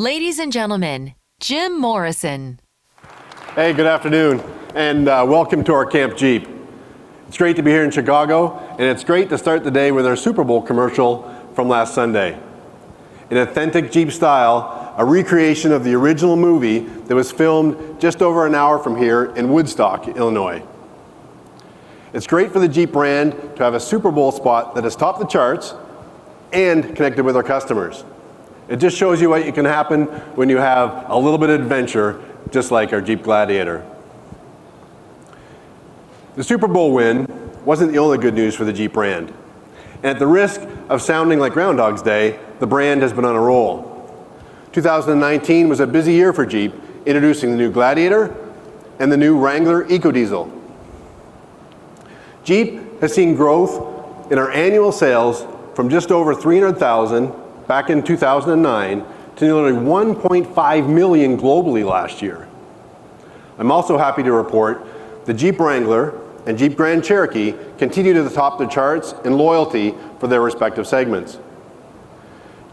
Ladies and gentlemen, Jim Morrison. Hey, good afternoon, and welcome to our Camp Jeep. It's great to be here in Chicago, and it's great to start the day with our Super Bowl commercial from last Sunday. In authentic Jeep style, a recreation of the original movie that was filmed just over an hour from here in Woodstock, Illinois. It's great for the Jeep brand to have a Super Bowl spot that has topped the charts and connected with our customers. It just shows you what can happen when you have a little bit of adventure, just like our Jeep Gladiator. The Super Bowl win wasn't the only good news for the Jeep brand. And at the risk of sounding like Groundhog's Day, the brand has been on a roll. 2019 was a busy year for Jeep, introducing the new Gladiator and the new Wrangler EcoDiesel. Jeep has seen growth in our annual sales from just over 300,000 back in 2009 to nearly 1.5 million globally last year. I'm also happy to report the Jeep Wrangler and Jeep Grand Cherokee continue to top the charts in loyalty for their respective segments.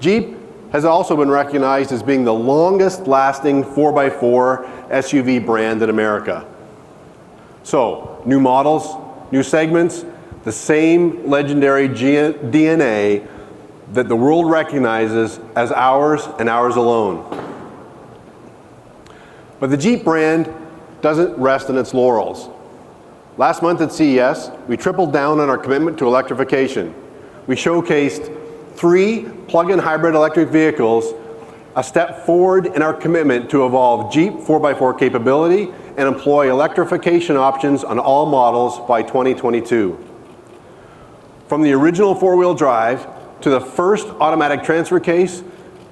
Jeep has also been recognized as being the longest lasting 4x4 SUV brand in America. So, new models, new segments, the same legendary DNA that the world recognizes as ours and ours alone. But the Jeep brand doesn't rest on its laurels. Last month at CES, we tripled down on our commitment to electrification. We showcased 3 plug-in hybrid electric vehicles, a step forward in our commitment to evolve Jeep 4x4 capability and employ electrification options on all models by 2022. From the original 4-wheel drive to the first automatic transfer case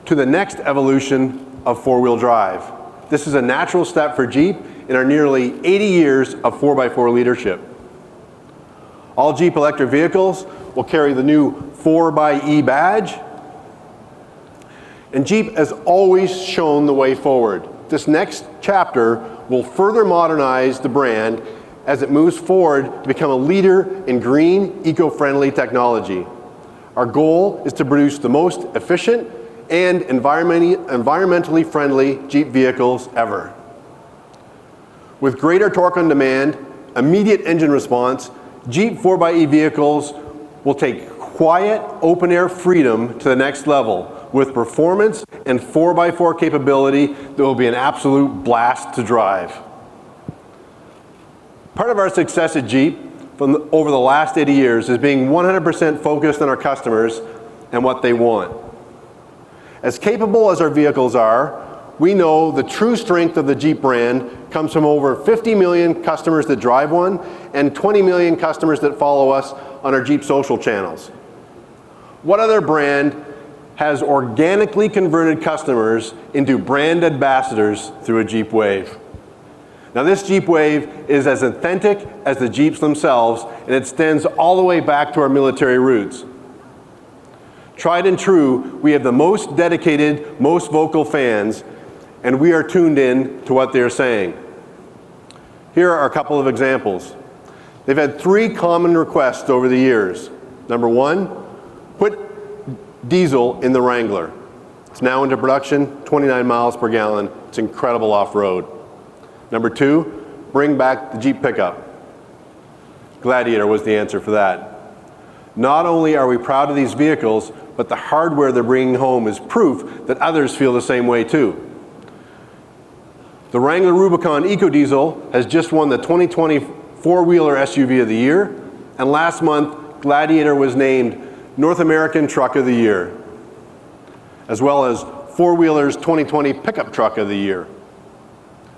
to the next evolution of 4-wheel drive. This is a natural step for Jeep in our nearly 80 years of 4x4 leadership. All Jeep electric vehicles will carry the new 4xe badge, and Jeep has always shown the way forward. This next chapter will further modernize the brand as it moves forward to become a leader in green, eco-friendly technology. Our goal is to produce the most efficient and environmentally friendly Jeep vehicles ever. With greater torque on demand, immediate engine response, Jeep 4xe vehicles will take quiet, open-air freedom to the next level with performance and 4x4 capability that will be an absolute blast to drive. Part of our success at Jeep over the last 80 years is being 100% focused on our customers and what they want. As capable as our vehicles are, we know the true strength of the Jeep brand comes from over 50 million customers that drive one and 20 million customers that follow us on our Jeep social channels. What other brand has organically converted customers into brand ambassadors through a Jeep Wave? Now this Jeep Wave is as authentic as the Jeeps themselves, and it extends all the way back to our military roots. Tried and true, we have the most dedicated, most vocal fans, and we are tuned in to what they're saying. Here are a couple of examples. They've had 3 common requests over the years. Number 1, put diesel in the Wrangler. It's now into production, 29 miles per gallon. It's incredible off-road. Number 2, bring back the Jeep pickup. Gladiator was the answer for that. Not only are we proud of these vehicles, but the hardware they're bringing home is proof that others feel the same way too. The Wrangler Rubicon EcoDiesel has just won the 2020 4-wheeler SUV of the year, and last month, Gladiator was named North American Truck of the Year, as well as 4-wheeler's 2020 Pickup Truck of the Year.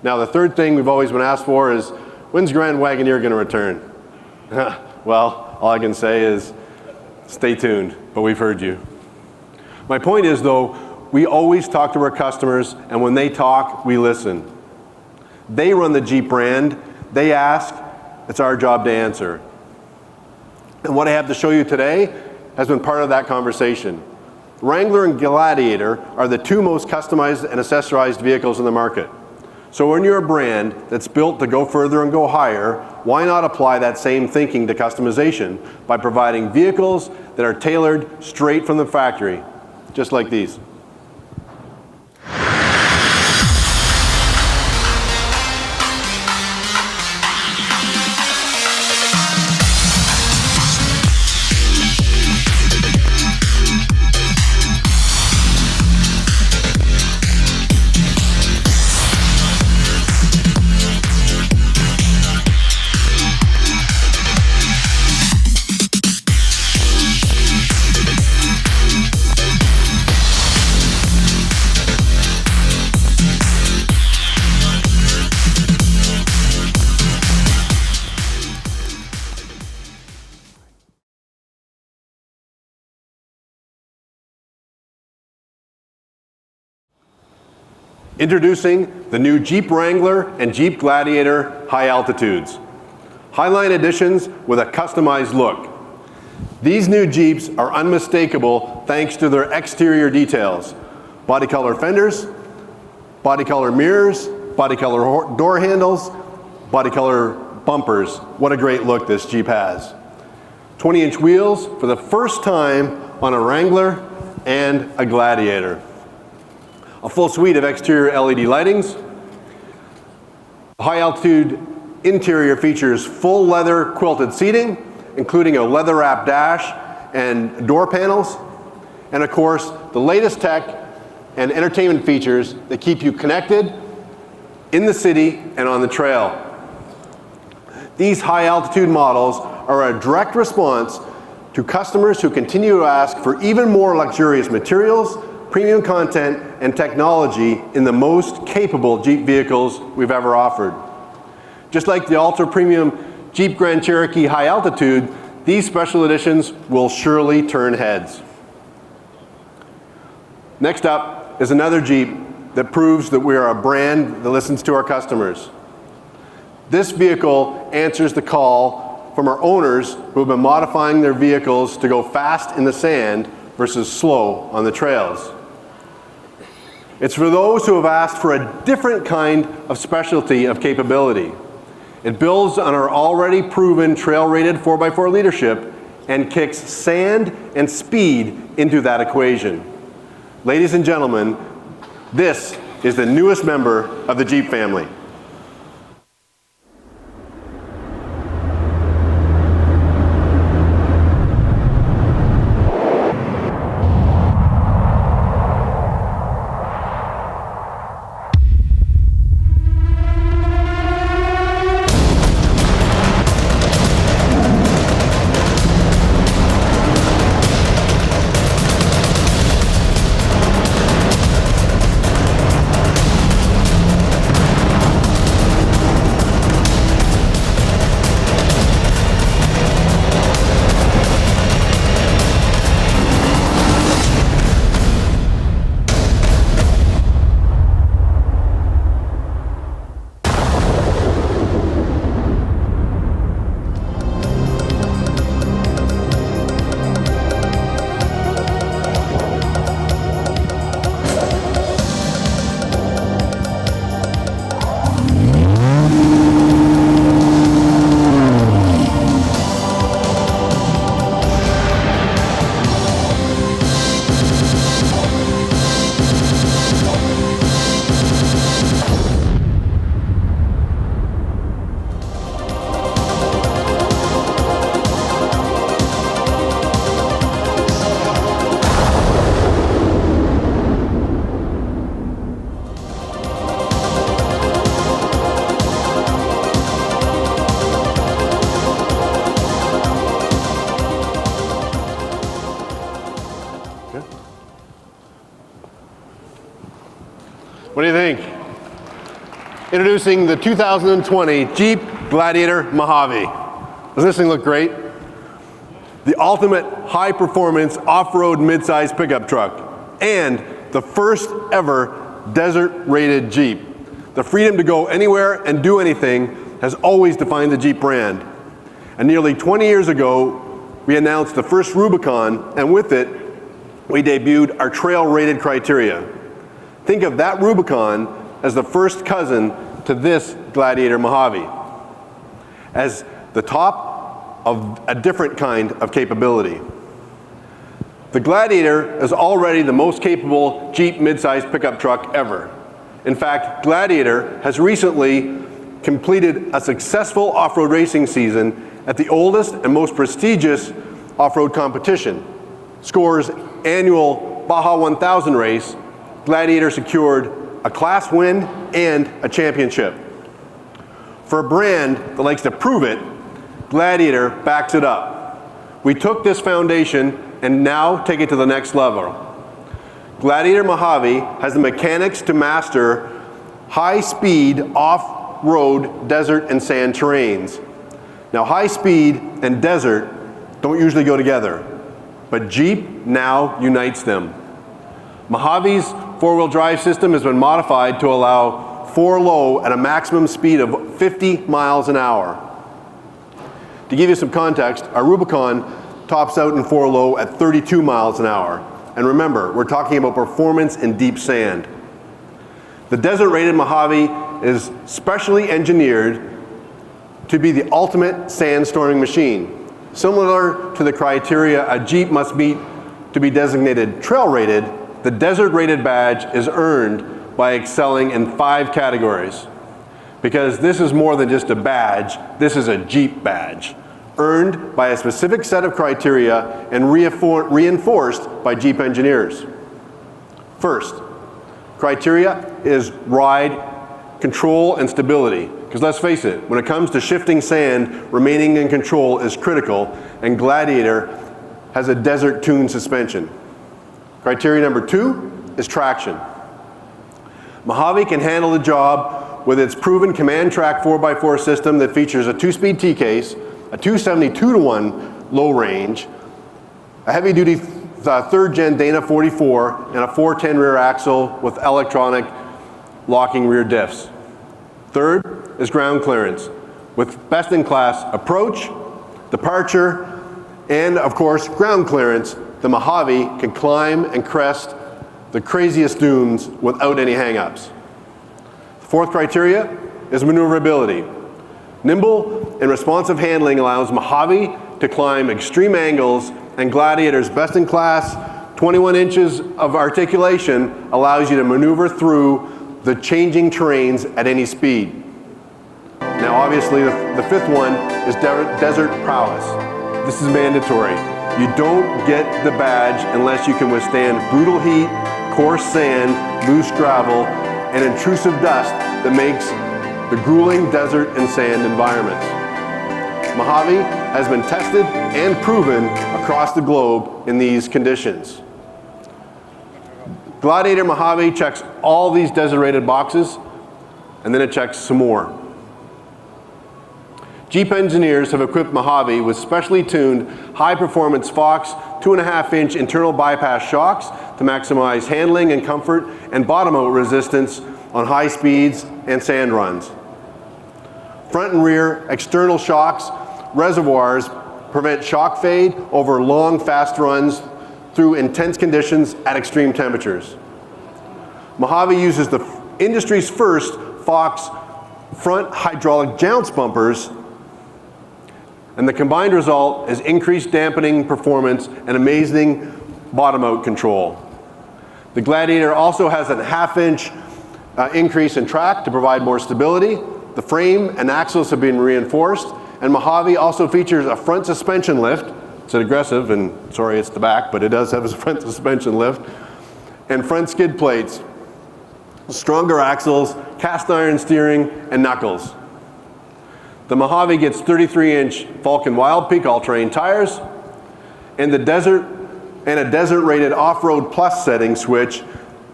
Now the third thing we've always been asked for is, when's Grand Wagoneer going to return? Well, all I can say is, stay tuned, but we've heard you. My point is though, we always talk to our customers, and when they talk, we listen. They run the Jeep brand, they ask, it's our job to answer. And what I have to show you today has been part of that conversation. Wrangler and Gladiator are the 2 most customized and accessorized vehicles in the market. So when you're a brand that's built to go further and go higher, why not apply that same thinking to customization by providing vehicles that are tailored straight from the factory, just like these. Introducing the new Jeep Wrangler and Jeep Gladiator High Altitudes. Highline editions with a customized look. These new Jeeps are unmistakable thanks to their exterior details. Body color fenders, body color mirrors, body color door handles, body color bumpers. What a great look this Jeep has. 20-inch wheels for the first time on a Wrangler and a Gladiator. A full suite of exterior LED lightings. High altitude interior features full leather quilted seating, including a leather wrap dash and door panels. And of course, the latest tech and entertainment features that keep you connected in the city and on the trail. These high altitude models are a direct response to customers who continue to ask for even more luxurious materials, premium content, and technology in the most capable Jeep vehicles we've ever offered. Just like the ultra-premium Jeep Grand Cherokee High Altitude, these special editions will surely turn heads. Next up is another Jeep that proves that we are a brand that listens to our customers. This vehicle answers the call from our owners who have been modifying their vehicles to go fast in the sand versus slow on the trails. It's for those who have asked for a different kind of specialty of capability. It builds on our already proven trail-rated 4x4 leadership and kicks sand and speed into that equation. Ladies and gentlemen, this is the newest member of the Jeep family. What do you think? Introducing the 2020 Jeep Gladiator Mojave. Doesn't this thing look great? The ultimate high-performance off-road midsize pickup truck and the first ever desert-rated Jeep. The freedom to go anywhere and do anything has always defined the Jeep brand. And nearly 20 years ago, we announced the first Rubicon, and with it, we debuted our trail-rated criteria. Think of that Rubicon as the first cousin to this Gladiator Mojave, as the top of a different kind of capability. The Gladiator is already the most capable Jeep midsize pickup truck ever. In fact, Gladiator has recently completed a successful off-road racing season at the oldest and most prestigious off-road competition, SCORE's annual Baja 1000 race. Gladiator secured a class win and a championship. For a brand that likes to prove it, Gladiator backs it up. We took this foundation and now take it to the next level. Gladiator Mojave has the mechanics to master high-speed off-road desert and sand terrains. Now, high speed and desert don't usually go together, but Jeep now unites them. Mojave's four-wheel drive system has been modified to allow 4-low at a maximum speed of 50 miles an hour. To give you some context, our Rubicon tops out in 4-low at 32 miles an hour. And remember, we're talking about performance in deep sand. The desert-rated Mojave is specially engineered to be the ultimate sand storming machine. Similar to the criteria a Jeep must meet to be designated trail-rated, the desert-rated badge is earned by excelling in 5 categories. Because this is more than just a badge, this is a Jeep badge, earned by a specific set of criteria and reinforced by Jeep engineers. First, criteria is ride control and stability. Because let's face it, when it comes to shifting sand, remaining in control is critical, and Gladiator has a desert-tuned suspension. Criteria number 2 is traction. Mojave can handle the job with its proven command track 4x4 system that features a 2-speed T-case, a 272-to-1 low range, a heavy-duty 3rd gen Dana 44, and a 410 rear axle with electronic locking rear diffs. Third is ground clearance, with best-in-class approach, departure, and of course, ground clearance. The Mojave can climb and crest the craziest dunes without any hang-ups. The fourth criteria is maneuverability. Nimble and responsive handling allows Mojave to climb extreme angles, and Gladiator's best-in-class 21 inches of articulation allows you to maneuver through the changing terrains at any speed. Now obviously the fifth one is desert prowess. This is mandatory. You don't get the badge unless you can withstand brutal heat, coarse sand, loose gravel, and intrusive dust that makes the grueling desert and sand environments. Mojave has been tested and proven across the globe in these conditions. Gladiator Mojave checks all these desert-rated boxes, and then it checks some more. Jeep engineers have equipped Mojave with specially tuned high-performance Fox 2.5-inch internal bypass shocks to maximize handling and comfort and bottom-out resistance on high speeds and sand runs. Front and rear external shocks reservoirs prevent shock fade over long, fast runs through intense conditions at extreme temperatures. Mojave uses the industry's first Fox front hydraulic jounce bumpers, and the combined result is increased dampening performance and amazing bottom-out control. The Gladiator also has a 1/2-inch increase in track to provide more stability. The frame and axles have been reinforced, and Mojave also features a front suspension lift. It's aggressive, and sorry it's the back, but it does have a front suspension lift, and front skid plates, stronger axles, cast iron steering, and knuckles. The Mojave gets 33-inch Vulcan Wild Peak all-terrain tires, and a desert-rated off-road plus setting switch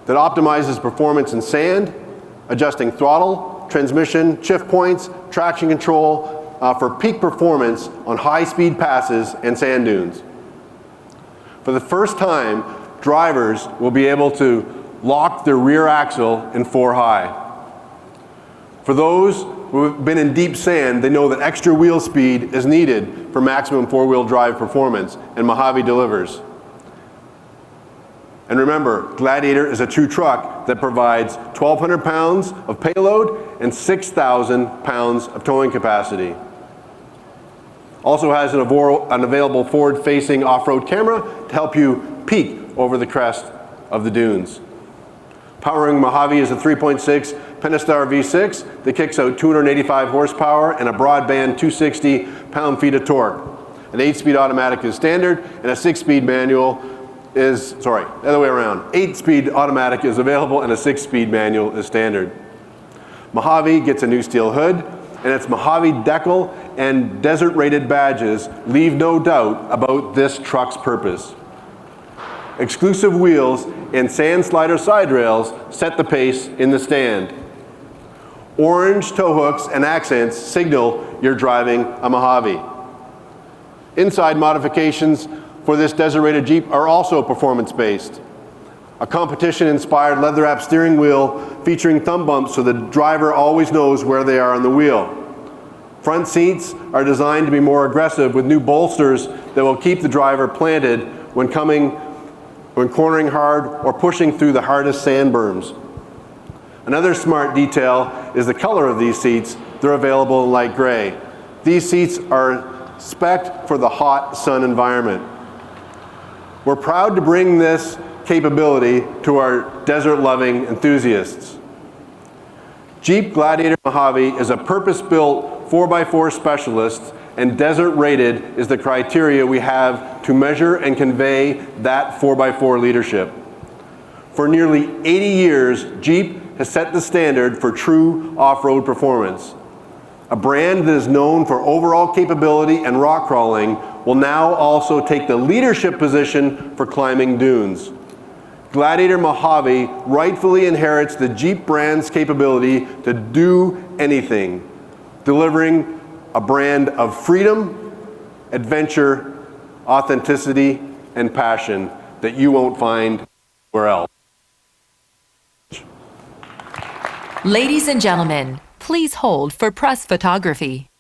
that optimizes performance in sand, adjusting throttle, transmission, shift points, traction control for peak performance on high-speed passes and sand dunes. For the first time, drivers will be able to lock their rear axle in 4-high. For those who have been in deep sand, they know that extra wheel speed is needed for maximum four-wheel drive performance, and Mojave delivers. And remember, Gladiator is a true truck that provides 1,200 pounds of payload and 6,000 pounds of towing capacity. Also has an available forward-facing off-road camera to help you peek over the crest of the dunes. Powering Mojave is a 3.6 Pentastar V6 that kicks out 285 horsepower and a broadband 260 pound-feet of torque. An 8-speed automatic is standard, and a 6-speed manual is, sorry, the other way around. 8-speed automatic is available, and a 6-speed manual is standard. Mojave gets a new steel hood, and its Mojave decal and desert-rated badges leave no doubt about this truck's purpose. Exclusive wheels and sand slider side rails set the pace in the stand. Orange tow hooks and accents signal you're driving a Mojave. Inside modifications for this desert-rated Jeep are also performance-based. A competition-inspired leather-wrapped steering wheel featuring thumb bumps so the driver always knows where they are on the wheel. Front seats are designed to be more aggressive with new bolsters that will keep the driver planted when cornering hard or pushing through the hardest sand berms. Another smart detail is the color of these seats. They're available in light gray. These seats are spec'd for the hot sun environment. We're proud to bring this capability to our desert-loving enthusiasts. Jeep Gladiator Mojave is a purpose-built 4x4 specialist, and desert-rated is the criteria we have to measure and convey that 4x4 leadership. For nearly 80 years, Jeep has set the standard for true off-road performance. A brand that is known for overall capability and rock crawling will now also take the leadership position for climbing dunes. Gladiator Mojave rightfully inherits the Jeep brand's capability to do anything, delivering a brand of freedom, adventure, authenticity, and passion that you won't find anywhere else. Ladies and gentlemen, please hold for press photography.